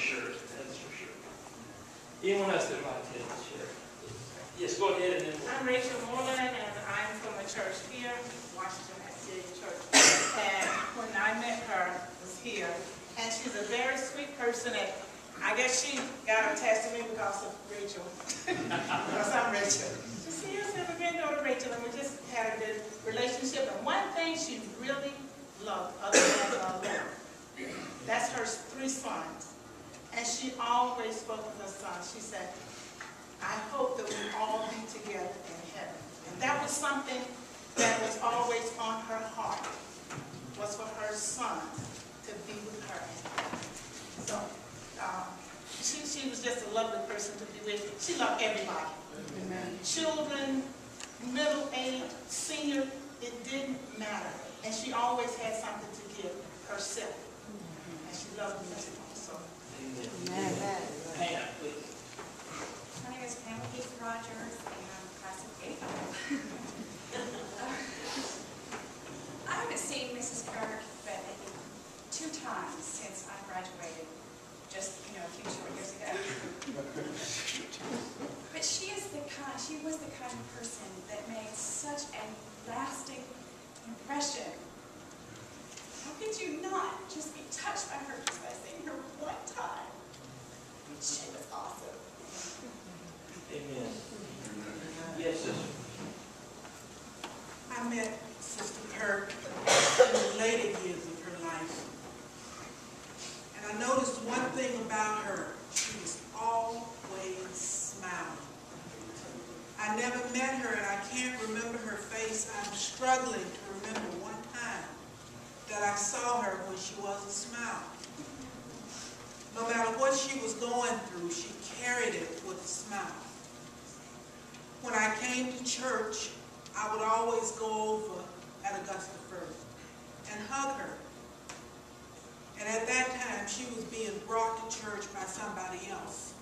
sure. That's for sure. Anyone else that would like to share? Yes, go ahead. And then I'm Rachel Moreland, and I'm from a church here, Washington City Church. And when I met her, was here, and she's a very sweet person. And I guess she got attached to me because of Rachel, because I'm Rachel. She said, "Yes, I'm a granddaughter Rachel," and we just had a good relationship. And one thing she really loved, other than Lord, that's her 3 sons. And she always spoke of her sons. She said, "I hope that we all be together in heaven." And that was something that was always on her heart, was for her sons to be with her in heaven. So she was just a lovely person to be with. She loved everybody. Amen. Children, middle age, senior, it didn't matter. And she always had something to give herself. And she loved me also. Amen. Pam, please. My name is Pam Rogers, and I'm class of 8. I haven't seen Mrs. Kirk but I think 2 times since I graduated, just a few short years ago. But she was the kind of person that made such a lasting impression. How could you not just be touched by her just by seeing her one time? She was awesome. Amen. Yes, sister. I met Sister Kirk in the later years of her life. And I noticed one thing about her. She was always smiling. I never met her and I can't remember her face. I'm struggling to remember one time that I saw her when she wasn't smiling. No matter what she was going through, she carried it with a smile. When I came to church, I would always go over at Augusta first and hug her. And at that time, she was being brought to church by somebody else.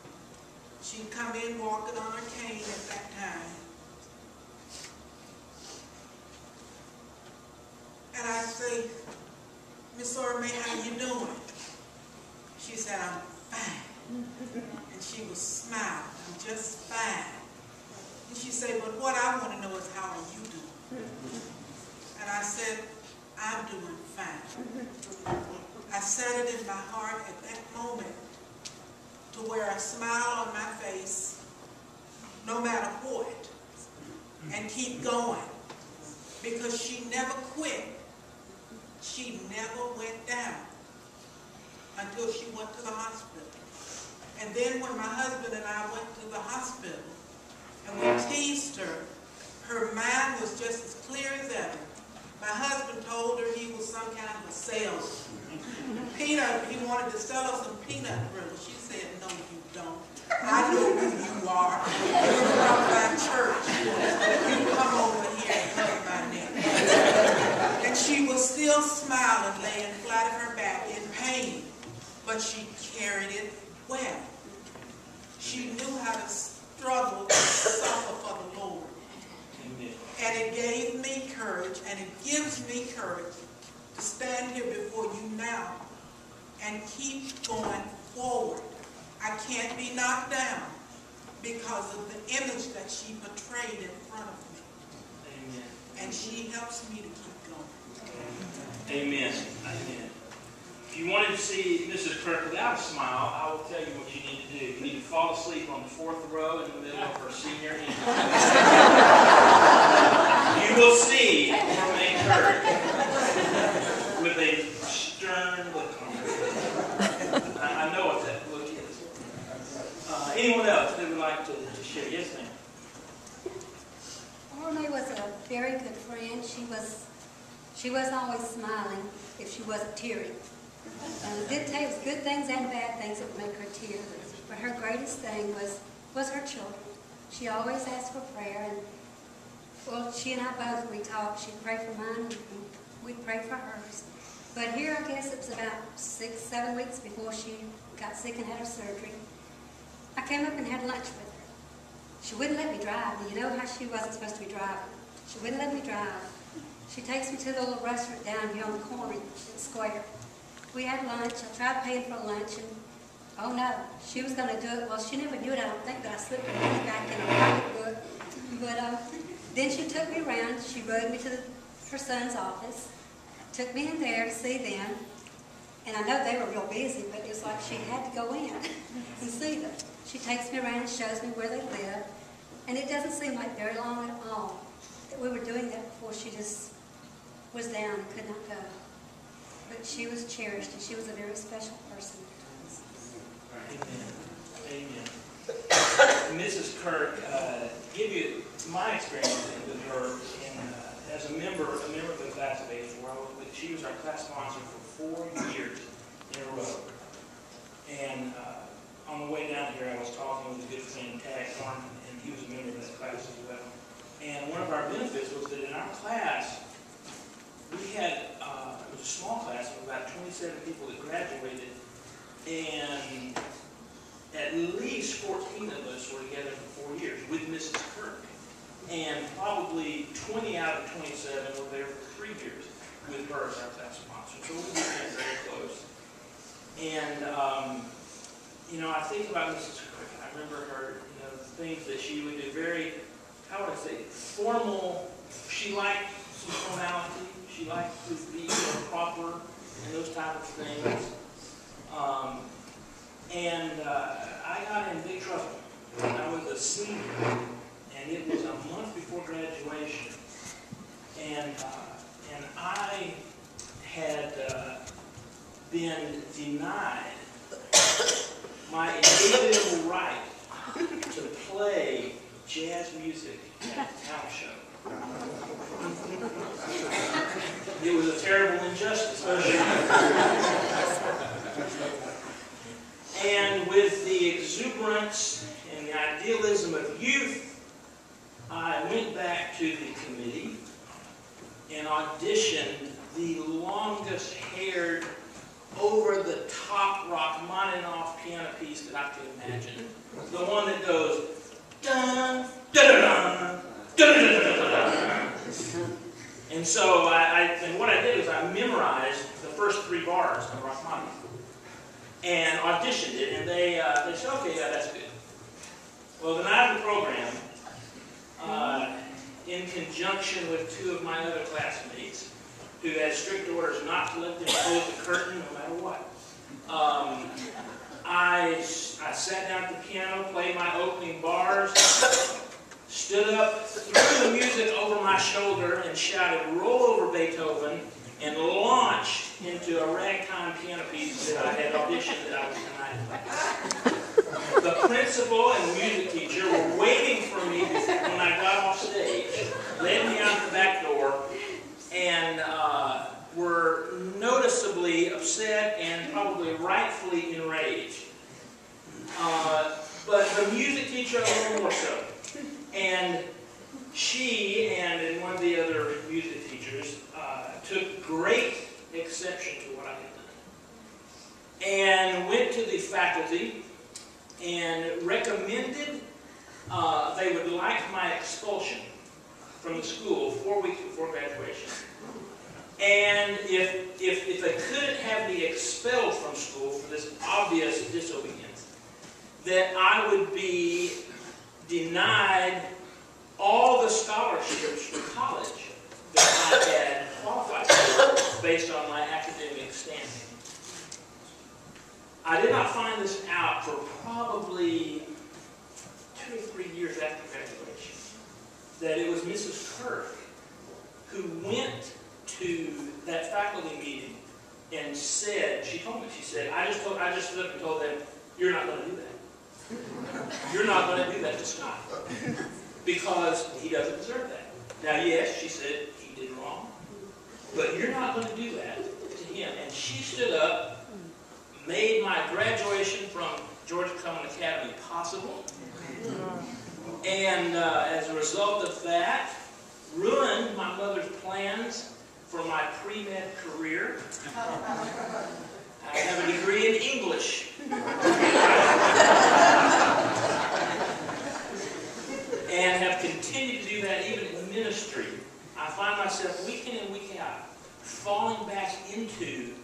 She'd come in walking on her cane at that time. And I'd say, "Miss Ora Mae, how you doing?" She said, "I'm fine." And she was smiling, "I'm just fine." And she said, "But what I want to know is how are you doing?" And I said, "I'm doing fine." I said it in my heart at that moment to wear a smile on my face, no matter what, and keep going. Because she never quit. She never went down until she went to the hospital. And then when my husband and I went to the hospital and we teased her, her mind was just as clear as ever. My husband told her he was some kind of a salesman. He wanted to sell her some peanut brittle. She said, "No, you don't. I know who you are. You're from my church. You come over here and hug my neck." And she was still smiling, laying flat on her back in pain, but she carried it well. She knew how to struggle and suffer for the Lord. Amen. And it gave me courage, and it gives me courage to stand here before you now and keep going forward. I can't be knocked down because of the image that she portrayed in front of me. Amen. And she helps me to keep going. Amen. Amen. If you wanted to see Mrs. Kirk without a smile, I will tell you what you need to do. You need to fall asleep on the 4th row in the middle of her senior evening. You will see Ora Mae Kirk with a stern look on her face. I know what that look is. Anyone else that would like to share? Yes, ma'am. Ora Mae was a very good friend. She wasn't always smiling if she wasn't teary. It was good things and bad things that would make her tear. But her greatest thing was her children. She always asked for prayer, and well, she and I both, we talked. She'd pray for mine, and we'd pray for hers. But here, I guess it was about 6-7 weeks before she got sick and had her surgery. I came up and had lunch with her. She wouldn't let me drive. You know how she wasn't supposed to be driving. She wouldn't let me drive. She takes me to the little restaurant down here on the corner in the square. We had lunch. I tried paying for lunch, and Oh no, she was going to do it. Well, she never knew it, I don't think, but I slipped her money back in her pocketbook. But then she took me around. She rode me to her son's office, took me in there to see them. And I know they were real busy, but it was like she had to go in and see them. She takes me around and shows me where they live. And it doesn't seem like very long at all that we were doing that before she just was down and could not go. But she was cherished, and she was a very special person. Amen. Amen. Mrs. Kirk, give you my experience with her, and as a member of the class of '84, she was our class sponsor for 4 years in a row. And on the way down here, I was talking with a good friend, Tad Thornton, and he was a member of that class as well. And one of our benefits was that in our class, we had, it was a small class of about 27 people that graduated, and at least 14 of us were together for 4 years with Mrs. Kirk. And probably 20 out of 27 were there for 3 years with her as our class sponsor. So we became very close. And, you know, I think about Mrs. Kirk. I remember her, you know, the things that she would do, very, how would I say, formal. She liked some formality. She liked to be proper and those type of things. I got in big trouble when I was a senior, and it was a month before graduation, and I had been denied my inalienable right to play jazz music at a talent show. It was a terrible injustice. And with the exuberance and the idealism of youth, I went back to the committee and auditioned the longest-haired, over-the-top Rachmaninoff piano piece that I could imagine. The one that goes, dun, dun, dun, dun, dun, dun, dun. And so what I did was I memorized the first 3 bars of Rachmaninoff and auditioned it, and they said, okay, yeah, that's good. Well, the night of the program, in conjunction with 2 of my other classmates, who had strict orders not to let them close the curtain no matter what, I sat down at the piano, played my opening bars, stood up, threw the music over my shoulder, and shouted, "Roll over, Beethoven," and launched into a ragtime piano piece that I had auditioned that I was denied. The principal and the music teacher were waiting for me when I got off stage, led me out the back door, and were noticeably upset and probably rightfully enraged. But the music teacher a little more so. And she and one of the other music teachers took great exception to what I had done, and went to the faculty and recommended they would like my expulsion from the school 4 weeks before graduation. And if they couldn't have me expelled from school for this obvious disobedience, that I would be denied all the scholarships for college that I had qualified for based on my academic standing. I did not find this out for probably 2 or 3 years after graduation, that it was Mrs. Kirk who went to that faculty meeting and said, she told me, she said, I just stood up and told them, "You're not going to do that. You're not going to do that to Scott, because he doesn't deserve that." Now, yes, she said he did wrong, but you're not going to do that to him. And she stood up, made my graduation from Georgia Common Academy possible, and as a result of that, ruined my mother's plans for my pre-med career. I have a degree in English. And have continued to do that even in ministry. I find myself week in and week out falling back into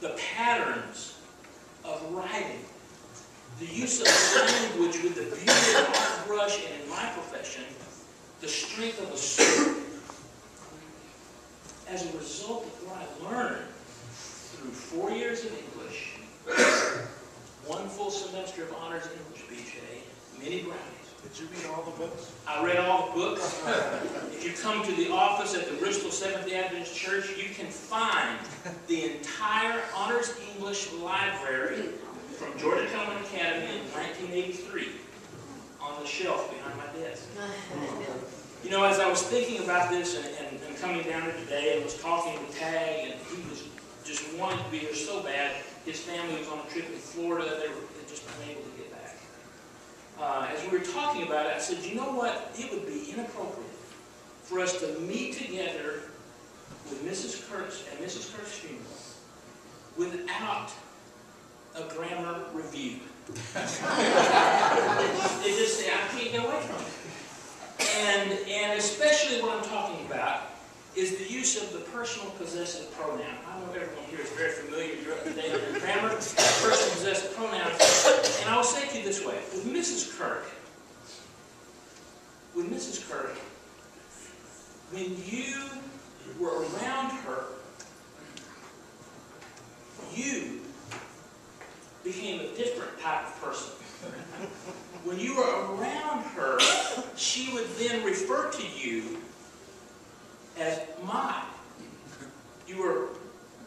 the patterns of writing, the use of language with the beauty of art brush, and in my profession, the strength of a sword. As a result of what I learned through 4 years of English, 1 full semester of honors English, BJ, many brownies. Did you read all the books? I read all the books. If you come to the office at the Bristol Seventh-day Adventist Church, you can find the entire honors English library from Georgia Tillman Academy in 1983 on the shelf behind my desk. You know, as I was thinking about this and coming down here today and was talking to Tag, and he was just wanting to be here so bad. His family was on a trip in Florida. They were just unable to get back. As we were talking about it, I said, you know what? It would be inappropriate for us to meet together with Mrs. Kirk's at Mrs. Kirk's funeral without a grammar review. It just, I can't get away from it. And especially what I'm talking about is the use of the personal possessive pronoun. I know everyone here is very familiar, you're up to date on your grammar, personal possessive pronoun. And I will say to you this way, with Mrs. Kirk, when you were around her, you became a different type of person. When you were around her, she would then refer to you as my. You were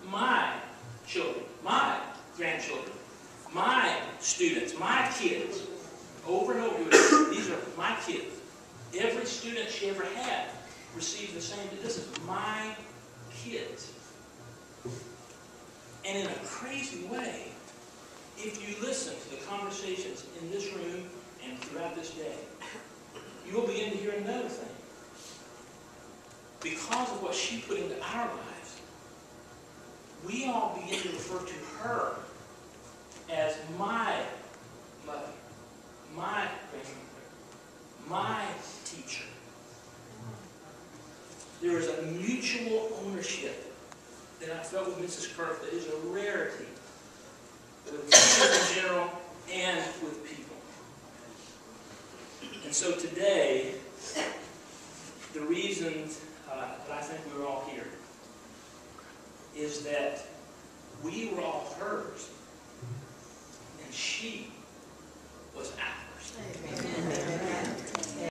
my children, my grandchildren, my students, my kids. Over and over, these are my kids. Every student she ever had received the same. This is my kids. And in a crazy way, if you listen to the conversations in this room and throughout this day, you will begin to hear another thing. Because of what she put into our lives, we all begin to refer to her as my mother, my grandmother, my teacher. There is a mutual ownership that I felt with Mrs. Kirk that is a rarity with people in general and with people. And so today, the reason that I think we were all here is that we were all hers and she was ours. Amen.